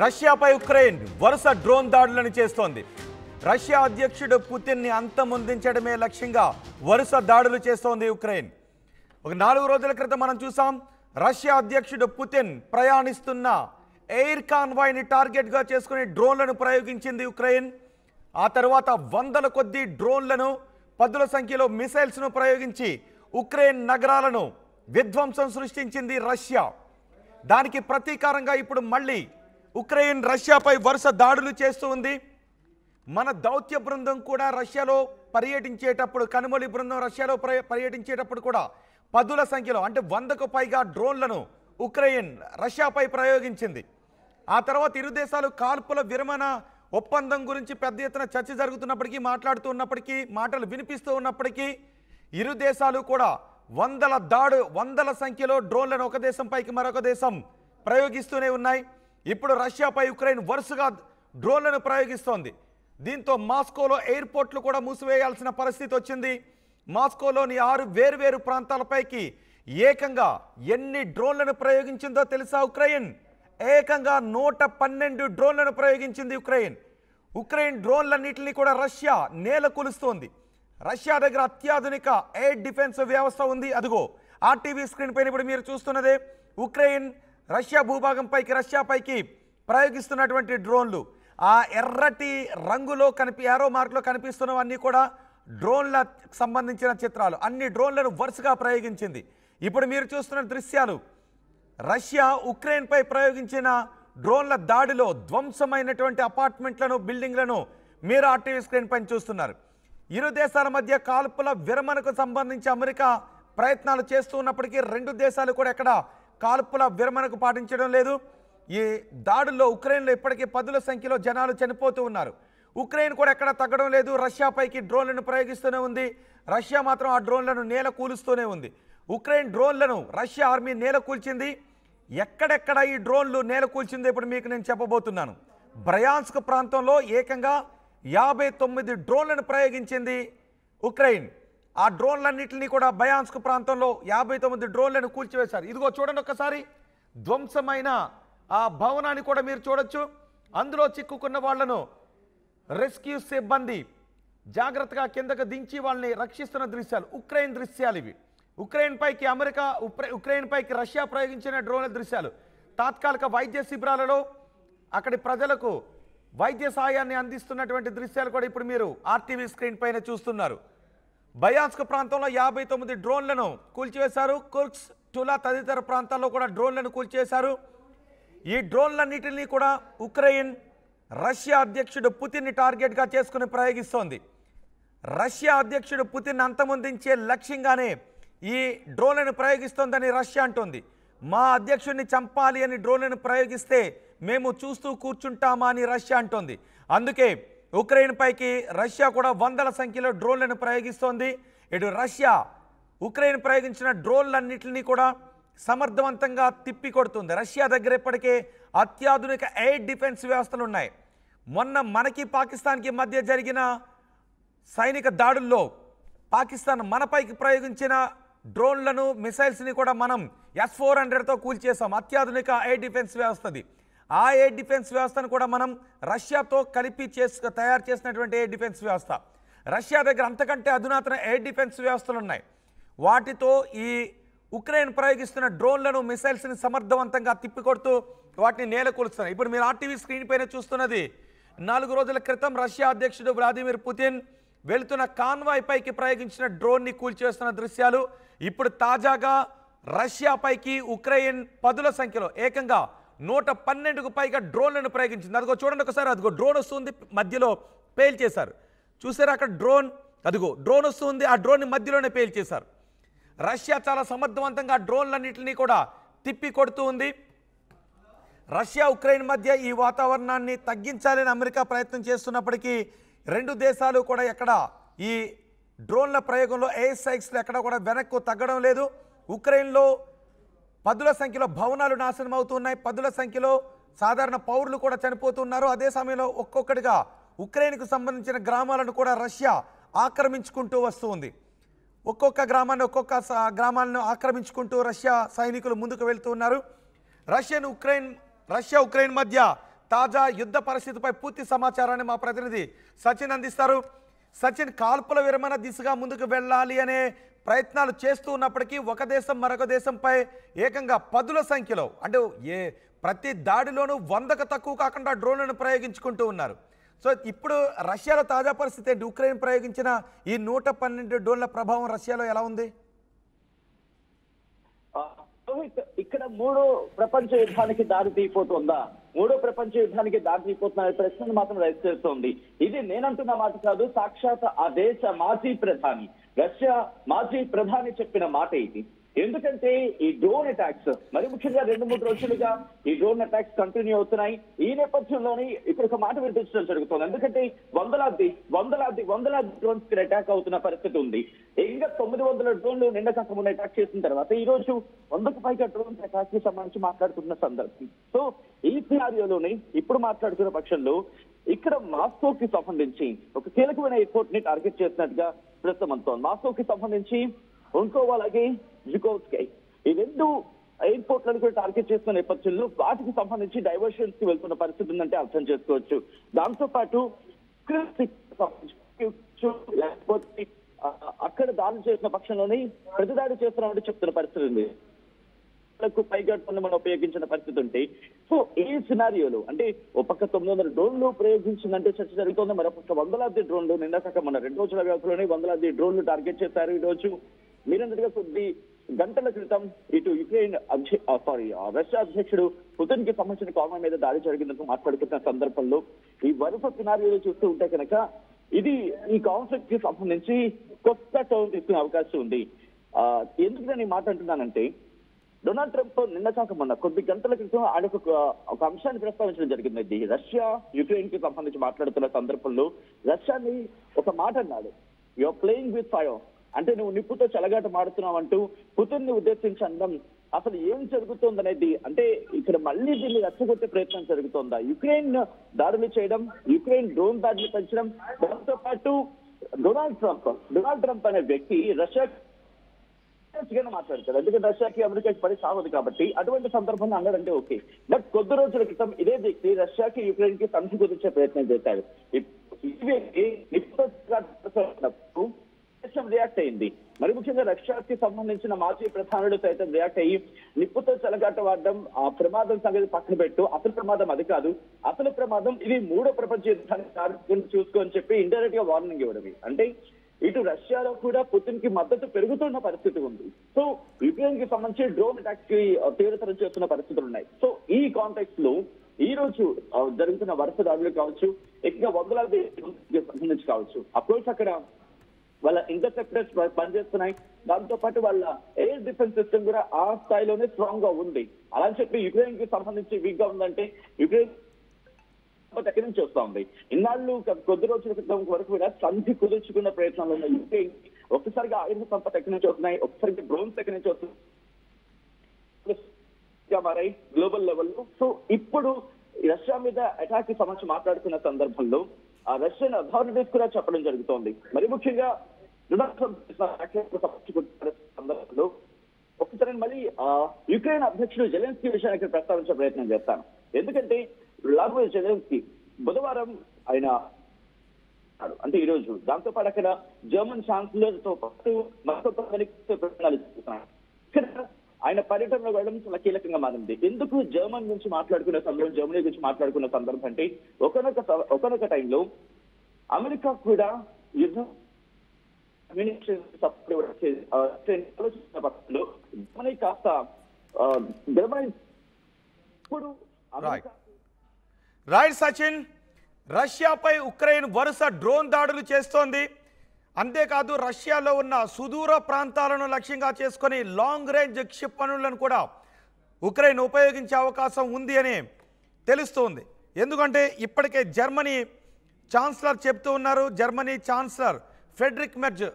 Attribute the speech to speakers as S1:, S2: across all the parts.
S1: రష్యాపై Ukraine వరుస drone దాడులను చేస్తోంది. రష్యా అధ్యక్షుడు పుతిన్ ని అంతమొందించడమే లక్ష్యంగా వరుస దాడులు చేస్తోంది ఉక్రెయిన్. ఒక 4 రోజుల క్రితం మనం చూసాం రష్యా అధ్యక్షుడు పుతిన్ ప్రయాణిస్తున్న ఎయిర్ కాన్వాయ్ ని టార్గెట్ గా చేసుకుని డ్రోన్లను ప్రయోగించింది ఉక్రెయిన్. ఆ తర్వాత వందల కొద్దీ డ్రోన్లను, పదుల సంఖ్యలో మిసైల్స్ ను ప్రయోగించి ఉక్రెయిన్ నగరాలను విధ్వంసం సృష్టించింది రష్యా. దానికి ప్రతీకారంగా ఇప్పుడు మళ్ళీ ఉక్రెయిన్ రష్యాపై వరుస దాడులు చేస్తూ ఉంది. మన దౌత్య బృందం కూడా రష్యాలో పర్యటించేటప్పుడు, కనుమలి బృందం రష్యాలో పర్యటించేటప్పుడు కూడా పదుల సంఖ్యలో అంటే 100కు పైగా డ్రోన్లను ఉక్రెయిన్ రష్యాపై ప్రయోగించింది. ఆ తర్వాత ఇరు దేశాలు కాల్పుల విరమణ ఒప్పందం గురించి పెద్ద ఎత్తున చర్చ జరుగుతున్నప్పటికీ, మాట్లాడుతున్నప్పటికీ, మాటలు వినిపిస్తూ ఉన్నప్పటికీ ఇరు దేశాలు కూడా వందల సంఖ్యలో డ్రోన్లను ఒక దేశం పైకి మరొక దేశం ప్రయోగిస్తూనే ఉన్నాయి. ఇప్పుడు రష్యాపై ఉక్రెయిన్ వరుసగా డ్రోన్లను ప్రయోగిస్తోంది. దీంతో మాస్కోలో ఎయిర్పోర్ట్లు కూడా మూసివేయాల్సిన పరిస్థితి వచ్చింది. మాస్కోలోని 6 వేర్వేరు ప్రాంతాలపైకి ఏకంగా ఎన్ని డ్రోన్లను ప్రయోగించిందో తెలుసా? ఉక్రెయిన్ ఏకంగా 112 డ్రోన్లను ప్రయోగించింది. ఉక్రెయిన్ డ్రోన్లన్నింటినీ కూడా రష్యా నేల కూలుస్తోంది. రష్యా దగ్గర అత్యాధునిక ఎయిర్ డిఫెన్స్ వ్యవస్థ ఉంది. అదిగో ఆర్టీవీ స్క్రీన్ పైన ఇప్పుడు మీరు చూస్తున్నదే ఉక్రెయిన్ రష్యా భూభాగంపైకి, రష్యాపైకి ప్రయోగిస్తున్నటువంటి డ్రోన్లు. ఆ ఎర్రటి రంగులో యారో మార్కులో కనిపిస్తున్నవన్నీ కూడా డ్రోన్లకు సంబంధించిన చిత్రాలు. అన్ని డ్రోన్లను వరుసగా ప్రయోగించింది. ఇప్పుడు మీరు చూస్తున్న దృశ్యాలు రష్యా ఉక్రెయిన్పై ప్రయోగించిన డ్రోన్ల దాడిలో ధ్వంసమైనటువంటి అపార్ట్మెంట్లను, బిల్డింగ్లను మీరు ఆర్టీవీ స్క్రీన్ పైన చూస్తున్నారు. ఇరు దేశాల మధ్య కాల్పుల విరమణకు సంబంధించి అమెరికా ప్రయత్నాలు చేస్తూ ఉన్నప్పటికీ 2 దేశాలు కూడా ఎక్కడ కాల్పుల విరమణకు పాటించడం లేదు. ఈ దాడుల్లో ఉక్రెయిన్లో ఇప్పటికీ పదుల సంఖ్యలో జనాలు చనిపోతూ ఉన్నారు. ఉక్రెయిన్ కూడా ఎక్కడ తగ్గడం లేదు. రష్యాపైకి డ్రోన్లను ప్రయోగిస్తూనే ఉంది. రష్యా మాత్రం ఆ డ్రోన్లను నేల కూలుస్తూనే ఉంది. ఉక్రెయిన్ డ్రోన్లను రష్యా ఆర్మీ నేల కూల్చింది. ఎక్కడెక్కడ ఈ డ్రోన్లు నేల కూల్చిందో ఇప్పుడు మీకు నేను చెప్పబోతున్నాను. బ్రయాన్స్క్ ప్రాంతంలో ఏకంగా 59 డ్రోన్లను ప్రయోగించింది ఉక్రెయిన్. ఆ డ్రోన్లన్నింటినీ కూడా బ్రయాన్స్క్ ప్రాంతంలో 59 డ్రోన్లను కూల్చివేశారు. ఇదిగో చూడండి ఒక్కసారి, ధ్వంసమైన ఆ భవనాన్ని కూడా మీరు చూడొచ్చు. అందులో చిక్కుకున్న వాళ్లను రెస్క్యూ సిబ్బంది జాగ్రత్తగా కిందకు దించి వాళ్ళని రక్షిస్తున్న దృశ్యాలు, ఉక్రెయిన్ దృశ్యాలు ఇవి. ఉక్రెయిన్ పైకి రష్యా ప్రయోగించిన డ్రోన్ల దృశ్యాలు. తాత్కాలిక వైద్య శిబిరాలలో అక్కడి ప్రజలకు వైద్య సాయాన్ని అందిస్తున్నటువంటి దృశ్యాలు కూడా ఇప్పుడు మీరు ఆర్టీవీ స్క్రీన్ పైన చూస్తున్నారు. బ్రయాన్స్క్ ప్రాంతంలో 59 డ్రోన్లను కూల్చివేశారు. కుర్స్క్, టులా తదితర ప్రాంతాల్లో కూడా డ్రోన్లను కూల్చివేశారు. ఈ డ్రోన్లన్నింటినీ కూడా ఉక్రెయిన్ రష్యా అధ్యక్షుడు పుతిన్ని టార్గెట్గా చేసుకుని ప్రయోగిస్తోంది. రష్యా అధ్యక్షుడు పుతిన్ అంతమొందించే లక్ష్యంగానే ఈ డ్రోన్లను ప్రయోగిస్తోందని రష్యా అంటోంది. మా అధ్యక్షుడిని చంపాలి అని డ్రోన్లను ప్రయోగిస్తే మేము చూస్తూ కూర్చుంటామా అని రష్యా అంటోంది. అందుకే ఉక్రెయిన్ పైకి రష్యా కూడా వందల సంఖ్యలో డ్రోన్లను ప్రయోగిస్తోంది. ఇటు రష్యా ఉక్రెయిన్ ప్రయోగించిన డ్రోన్లన్నింటినీ కూడా సమర్థవంతంగా తిప్పికొడుతుంది. రష్యా దగ్గర ఇప్పటికే అత్యాధునిక ఎయిర్ డిఫెన్స్ వ్యవస్థలు ఉన్నాయి. మొన్న మనకి పాకిస్తాన్కి మధ్య జరిగిన సైనిక దాడుల్లో పాకిస్తాన్ మనపైకి ప్రయోగించిన డ్రోన్లను, మిసైల్స్ని కూడా మనం S-400తో కూల్చేసాం. అత్యాధునిక ఎయిర్ డిఫెన్స్ వ్యవస్థది. ఆ ఎయిర్ డిఫెన్స్ వ్యవస్థను కూడా మనం రష్యాతో కలిపి తయారు చేసినటువంటి ఎయిర్ డిఫెన్స్ వ్యవస్థ. రష్యా దగ్గర అంతకంటే అధునాతన ఎయిర్ డిఫెన్స్ వ్యవస్థలు ఉన్నాయి. వాటితో ఈ ఉక్రెయిన్ ప్రయోగిస్తున్న డ్రోన్లను, మిసైల్స్ని సమర్థవంతంగా తిప్పికొడుతూ వాటిని నేల కూలుస్తున్నాయి. ఇప్పుడు మీరు ఆర్టీవీ స్క్రీన్ పైన చూస్తున్నది 4 రోజుల క్రితం రష్యా అధ్యక్షుడు వ్లాదిమిర్ పుతిన్ వెళుతున్న కాన్వాయ్ పైకి ప్రయోగించిన డ్రోన్ని కూల్చివేస్తున్న దృశ్యాలు. ఇప్పుడు తాజాగా రష్యాపైకి ఉక్రెయిన్ పదుల సంఖ్యలో ఏకంగా 112కు పైగా డ్రోన్లను ప్రయోగించింది. అదిగో చూడండి ఒకసారి, అదిగో డ్రోన్ వస్తుంది, మధ్యలో పేల్చేశారు. చూసారు అక్కడ డ్రోన్ వస్తుంది, ఆ డ్రోన్ని మధ్యలోనే పేల్చేశారు. రష్యా చాలా సమర్థవంతంగా డ్రోన్లన్నింటినీ కూడా తిప్పి కొడుతూ ఉంది. రష్యా ఉక్రెయిన్ మధ్య ఈ వాతావరణాన్ని తగ్గించాలని అమెరికా ప్రయత్నం చేస్తున్నప్పటికీ 2 దేశాలు కూడా ఎక్కడ ఈ డ్రోన్ల ప్రయోగంలో, ఎయిర్ స్ట్రైక్స్లో ఎక్కడ కూడా వెనక్కు తగ్గడం లేదు. ఉక్రెయిన్లో పదుల సంఖ్యలో భవనాలు నాశనం అవుతున్నాయి. పదుల సంఖ్యలో సాధారణ పౌరులు కూడా చనిపోతున్నారు. అదే సమయంలో ఒక్కొక్కటిగా ఉక్రెయిన్కు సంబంధించిన గ్రామాలను కూడా రష్యా ఆక్రమించుకుంటూ వస్తుంది. ఒక్కొక్క గ్రామాలను ఆక్రమించుకుంటూ రష్యా సైనికులు ముందుకు వెళ్తూ ఉన్నారు. రష్యా ఉక్రెయిన్ మధ్య తాజా యుద్ధ పరిస్థితిపై పూర్తి సమాచారాన్ని మా ప్రతినిధి సచిన్ అందిస్తారు. సచిన్, కాల్పుల విరమణ దిశగా ముందుకు వెళ్ళాలి అనే ప్రయత్నాలు చేస్తూ ఉన్నప్పటికీ ఒక దేశం మరొక దేశంపై ఏకంగా పదుల సంఖ్యలో, అంటే ప్రతి దాడిలోనూ 100కు తక్కువ కాకుండా డ్రోన్లను ప్రయోగించుకుంటూ ఉన్నారు. సో ఇప్పుడు రష్యాలో తాజా పరిస్థితి ఏంటి? ఉక్రెయిన్ ప్రయోగించిన ఈ 112 డ్రోన్ల ప్రభావం రష్యాలో ఎలా ఉంది?
S2: ఇక్కడ మూడో ప్రపంచ యుద్ధానికి దారి తీయబోతోందా, మూడో ప్రపంచ యుద్ధానికి దారి తీయబోతున్న ప్రశ్నను మాత్రం రైజ్ చేస్తోంది. ఇది నేనంటున్న మాట కాదు, సాక్షాత్ ఆ దేశ మాజీ ప్రధాని, రష్యా మాజీ ప్రధాని చెప్పిన మాట ఇది. ఎందుకంటే ఈ డ్రోన్ అటాక్స్ మరి ముఖ్యంగా 2-3 రోజులుగా ఈ డ్రోన్ అటాక్స్ కంటిన్యూ అవుతున్నాయి. ఈ నేపథ్యంలోనే ఇక్కడ ఒక మాట వినిపించడం జరుగుతుంది. ఎందుకంటే వందలాది డ్రోన్స్ కి అటాక్ అవుతున్న పరిస్థితి ఉంది. ఇంకా 900 డ్రోన్లు నిన్న కాక మొన్న అటాక్ చేసిన తర్వాత ఈ రోజు 100కు పైగా డ్రోన్స్ అటాక్ కి సంబంధించి మాట్లాడుతున్న సందర్భం. సో ఈ సినారియోలోనే ఇప్పుడు మాట్లాడుతున్న పక్షంలో ఇక్కడ మాస్కోకి సంబంధించి ఒక కీలకమైన ఎయిర్పోర్ట్ ని టార్గెట్ చేసినట్టుగా ప్రస్తుతం అంతోంది. మాస్కోకి సంబంధించి ఉంకోవా అలాగే జుకోవ్స్కై ఈ 2 ఎయిర్పోర్ట్లను కూడా టార్గెట్ చేస్తున్న నేపథ్యంలో వాటికి సంబంధించి డైవర్షన్స్ కి వెళ్తున్న పరిస్థితి ఉందంటే అర్థం చేసుకోవచ్చు. దాంతో పాటు లేకపోతే అక్కడ దాడి చేసిన పక్షంలోనే ప్రతిదాడి చేస్తున్నామంటే చెప్తున్న పరిస్థితి ఉంది. పైగా మనం ఉపయోగించిన పరిస్థితి ఉంటే, సో ఈ సినారియోలో అంటే ఒక పక్క 900 డ్రోన్లు ప్రయోగించిందంటే చర్చ జరుగుతుంది. మరొక 100 డ్రోన్లు నిన్న కాక మన 2 రోజుల వ్యవధిలోనే 100 డ్రోన్లు టార్గెట్ చేశారు. ఈ రోజు మీరందరిగా కొద్ది గంటల క్రితం ఇటు యుక్రెయిన్ రష్యా అధ్యక్షుడు పుతిన్ కి సంబంధించిన కాన్వాయ్ మీద దాడి జరిగినట్టు మాట్లాడుతున్న సందర్భంలో ఈ వరుస సినారియోలు చూస్తూ ఉంటే కనుక ఇది ఈ కాన్ఫ్లిక్ట్ కి సంబంధించి కొత్త టర్న్ తీసుకునే అవకాశం ఉంది. ఎందుకు నేను ఈ మాట అంటున్నానంటే, డొనాల్డ్ ట్రంప్ నిన్న కాక మొన్న కొద్ది గంటల క్రితం ఆయన ఒక అంశాన్ని ప్రస్తావించడం జరిగింది. రష్యా యుక్రెయిన్ కి సంబంధించి మాట్లాడుతున్న సందర్భంలో రష్యాని ఒక మాట అన్నాడు, యూఆర్ ప్లేయింగ్ విత్ ఫైర్, అంటే నువ్వు నిప్పుతో చెలగాట మాడుతున్నావు అంటూ పుతిన్ ని ఉద్దేశించి అనడం అసలు ఏం జరుగుతోందనేది, అంటే ఇక్కడ మళ్ళీ దీన్ని రెచ్చగొట్టే ప్రయత్నం జరుగుతోందా, యుక్రెయిన్ దాడులు చేయడం, యుక్రెయిన్ డ్రోన్ దాడులు పెంచడం, దాంతో పాటు డొనాల్డ్ ట్రంప్ అనే వ్యక్తి రష్యా మాట్లాడతారు. ఎందుకంటే రష్యాకి అమెరికాకి పడి సాగదు కాబట్టి అటువంటి సందర్భంలో అన్నాడంటే ఓకే. బట్ కొద్ది రోజుల క్రితం ఇదే వ్యక్తి రష్యాకి యుక్రెయిన్ కి సంధి కుదిర్చే ప్రయత్నం చేశాడు. రియాక్ట్ అయింది. మరి ముఖ్యంగా రష్యాకి సంబంధించిన మాజీ ప్రధానులు సైతం రియాక్ట్ అయ్యి నిప్పుతో చెలగాట వాడడం, ఆ ప్రమాదం సంగతి పక్కన పెట్టు, అసలు ప్రమాదం అది కాదు, అసలు ప్రమాదం ఇది మూడో ప్రపంచ యుద్ధాన్ని చూసుకొని చెప్పి ఇండైరెక్ట్ గా వార్నింగ్ ఇవ్వడమే. అంటే ఇటు రష్యాలో కూడా పుతిన్ కి మద్దతు పెరుగుతున్న పరిస్థితి ఉంది. సో యుక్రెయిన్ కి సంబంధించి డ్రోన్ అటాక్స్ కి తీవ్రతరం చేస్తున్న పరిస్థితులు ఉన్నాయి. సో ఈ కాంటెక్స్ట్ లో ఈ రోజు జరుగుతున్న వరుస దాడులు కావచ్చు, ఎక్కువ 100 సంబంధించి కావచ్చు, అఫ్కోర్స్ అక్కడ వాళ్ళ ఇంటర్సెప్టర్స్ పనిచేస్తున్నాయి. దాంతో పాటు వాళ్ళ ఎయిర్ డిఫెన్స్ సిస్టమ్ కూడా ఆ స్థాయిలోనే స్ట్రాంగ్ గా ఉంది. అలా చెప్పి యుక్రెయిన్ కి సంబంధించి వీక్ గా ఉందంటే యుక్రెయిన్ ఎక్కడి నుంచి వస్తా ఉంది. ఇన్నాళ్ళు కొద్ది రోజుల క్రితం వరకు కూడా సంధి కుదుర్చుకున్న ప్రయత్నాలు ఉన్నాయి. యుక్రెయిన్ ఒక్కసారిగా ఆయుధ సంపద ఎక్కడి నుంచి వస్తున్నాయి, ఒక్కసారిగా డ్రోన్స్ ఎక్కడి నుంచి వస్తున్నాయి మారాయి గ్లోబల్ లెవెల్లో. సో ఇప్పుడు రష్యా మీద అటాక్ కి సంబంధించి మాట్లాడుతున్న సందర్భంలో ఆ రష్యన్ అథారిటీస్ కూడా చెప్పడం జరుగుతోంది. మరి ముఖ్యంగా సందర్భంలో ఒకసారి మళ్ళీ యుక్రెయిన్ అధ్యక్షుడు జెలెన్స్కీ విషయాన్ని ఇక్కడ ప్రస్తావించే ప్రయత్నం చేస్తాను. ఎందుకంటే వ్లాదిమిర్ జెలెన్స్కీ బుధవారం ఆయన అంటే ఈ రోజు దాంతో పాటు అక్కడ జర్మన్ ఛాన్సలర్ తో పాటు మరొక ప్రయత్నాలు చేస్తున్నారు. ఇక్కడ ఆయన పర్యటనలో వెళ్ళడం చాలా కీలకంగా మారింది. ఎందుకు జర్మనీ గురించి మాట్లాడుకున్న సందర్భం అంటే ఒకనొక టైంలో అమెరికా కూడా యుద్ధం జర్మనీ కాస్త ఇప్పుడు
S1: రైట్ సచిన్, రష్యాపై ఉక్రెయిన్ వరుస డ్రోన్ దాడులు చేస్తోంది. అంతేకాదు రష్యాలో ఉన్న సుదూర ప్రాంతాలను లక్ష్యంగా చేసుకొని లాంగ్ రేంజ్ క్షిపణులను కూడా ఉక్రెయిన్ ఉపయోగించే అవకాశం ఉంది అని తెలుస్తోంది. ఎందుకంటే ఇప్పటికే జర్మనీ ఛాన్సలర్ చెప్తూ ఉన్నారు. జర్మనీ ఛాన్సలర్ ఫ్రెడరిక్ మెర్జ్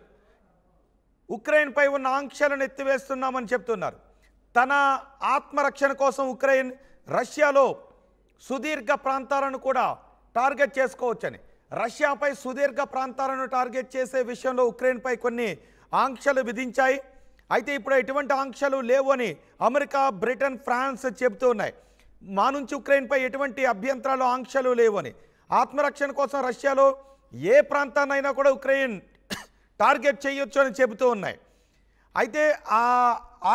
S1: ఉక్రెయిన్పై ఉన్న ఆంక్షలను ఎత్తివేస్తున్నామని చెప్తున్నారు. తన ఆత్మరక్షణ కోసం ఉక్రెయిన్ రష్యాలో సుదీర్ఘ ప్రాంతాలను కూడా టార్గెట్ చేసుకోవచ్చని, రష్యాపై సుదీర్ఘ ప్రాంతాలను టార్గెట్ చేసే విషయంలో ఉక్రెయిన్పై కొన్ని ఆంక్షలు విధించాయి. అయితే ఇప్పుడు ఎటువంటి ఆంక్షలు లేవు అని అమెరికా, బ్రిటన్, ఫ్రాన్స్ చెబుతూ ఉన్నాయి. మా నుంచి ఉక్రెయిన్పై ఎటువంటి అభ్యంతరాలు ఆంక్షలు లేవని, ఆత్మరక్షణ కోసం రష్యాలో ఏ ప్రాంతాన్నైనా కూడా ఉక్రెయిన్ టార్గెట్ చేయొచ్చు అని చెబుతూ ఉన్నాయి. అయితే ఆ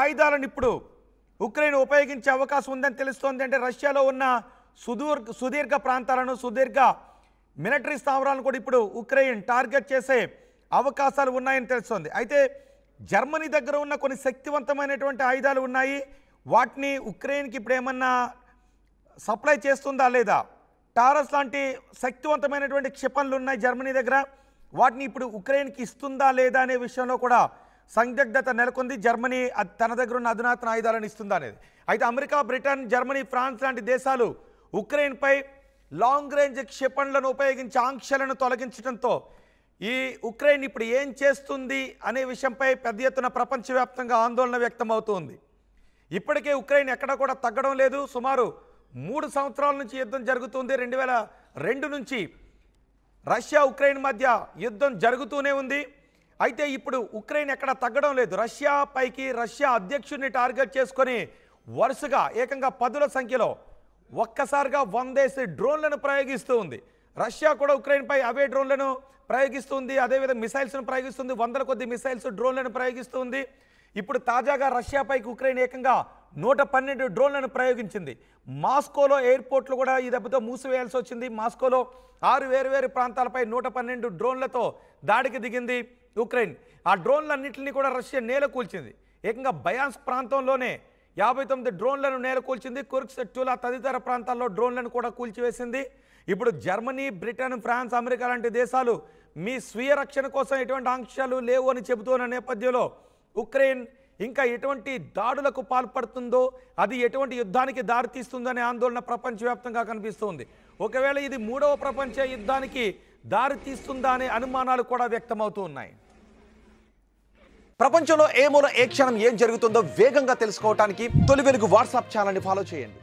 S1: ఆయుధాలను ఇప్పుడు ఉక్రెయిన్ ఉపయోగించే అవకాశం ఉందని తెలుస్తోంది. అంటే రష్యాలో ఉన్న సుదీర్ఘ ప్రాంతాలను, సుదీర్ఘ మిలిటరీ స్థావరాలను కూడా ఇప్పుడు ఉక్రెయిన్ టార్గెట్ చేసే అవకాశాలు ఉన్నాయని తెలుస్తోంది. అయితే జర్మనీ దగ్గర ఉన్న కొన్ని శక్తివంతమైనటువంటి ఆయుధాలు ఉన్నాయి. వాటిని ఉక్రెయిన్కి ఇప్పుడు ఏమన్నా సప్లై చేస్తుందా లేదా? టారస్ లాంటి శక్తివంతమైనటువంటి క్షిపణులు ఉన్నాయి జర్మనీ దగ్గర, వాటిని ఇప్పుడు ఉక్రెయిన్కి ఇస్తుందా లేదా అనే విషయంలో కూడా సందిగ్ధత నెలకొంది. జర్మనీ తన దగ్గర ఉన్న అధునాతన ఆయుధాలను ఇస్తుందా అనేది. అయితే అమెరికా, బ్రిటన్, జర్మనీ, ఫ్రాన్స్ లాంటి దేశాలు ఉక్రెయిన్పై లాంగ్ రేంజ్ క్షిపణులను ఉపయోగించి ఆంక్షలను తొలగించడంతో ఈ ఉక్రెయిన్ ఇప్పుడు ఏం చేస్తుంది అనే విషయంపై పెద్ద ఎత్తున ప్రపంచవ్యాప్తంగా ఆందోళన వ్యక్తమవుతోంది. ఇప్పటికే ఉక్రెయిన్ ఎక్కడ కూడా తగ్గడం లేదు. సుమారు 3 సంవత్సరాల నుంచి యుద్ధం జరుగుతుంది. 2002 నుంచి రష్యా ఉక్రెయిన్ మధ్య యుద్ధం జరుగుతూనే ఉంది. అయితే ఇప్పుడు ఉక్రెయిన్ ఎక్కడ తగ్గడం లేదు. రష్యా పైకి, రష్యా అధ్యక్షుడిని టార్గెట్ చేసుకొని వరుసగా ఏకంగా 10ల సంఖ్యలో ఒక్కసారిగా 100 డ్రోన్లను ప్రయోగిస్తూ ఉంది. రష్యా కూడా ఉక్రెయిన్పై అవే డ్రోన్లను ప్రయోగిస్తుంది, అదేవిధంగా మిసైల్స్ను ప్రయోగిస్తుంది, 100ల కొద్ది మిసైల్స్, డ్రోన్లను ప్రయోగిస్తుంది. ఇప్పుడు తాజాగా రష్యాపైకి ఉక్రెయిన్ ఏకంగా 112 డ్రోన్లను ప్రయోగించింది. మాస్కోలో ఎయిర్పోర్ట్లు కూడా ఈ దెబ్బతో మూసివేయాల్సి వచ్చింది. మాస్కోలో 6 వేరువేరు ప్రాంతాలపై 112 డ్రోన్లతో దాడికి దిగింది ఉక్రెయిన్. ఆ డ్రోన్లన్నింటినీ కూడా రష్యా నేలకూల్చింది. ఏకంగా బయాన్స్క్ ప్రాంతంలోనే 59 డ్రోన్లను నేలకూల్చింది. కుర్క్స్, టులా తదితర ప్రాంతాల్లో డ్రోన్లను కూడా కూల్చివేసింది. ఇప్పుడు జర్మనీ, బ్రిటన్, ఫ్రాన్స్, అమెరికా లాంటి దేశాలు మీ స్వీయ రక్షణ కోసం ఎటువంటి ఆంక్షలు లేవు అని చెబుతున్న నేపథ్యంలో ఉక్రెయిన్ ఇంకా ఎటువంటి దాడులకు పాల్పడుతుందో, అది ఎటువంటి యుద్ధానికి దారితీస్తుందనే ఆందోళన ప్రపంచవ్యాప్తంగా కనిపిస్తోంది. ఒకవేళ ఇది 3వ ప్రపంచ యుద్ధానికి దారితీస్తుందా అనే అనుమానాలు కూడా వ్యక్తమవుతూ ఉన్నాయి.
S3: ప్రపంచంలో ఏ మూల ఏ క్షణం ఏం జరుగుతుందో వేగంగా తెలుసుకోవడానికి తొలి వెలుగు వాట్సాప్ ఛానల్ని ఫాలో చేయండి.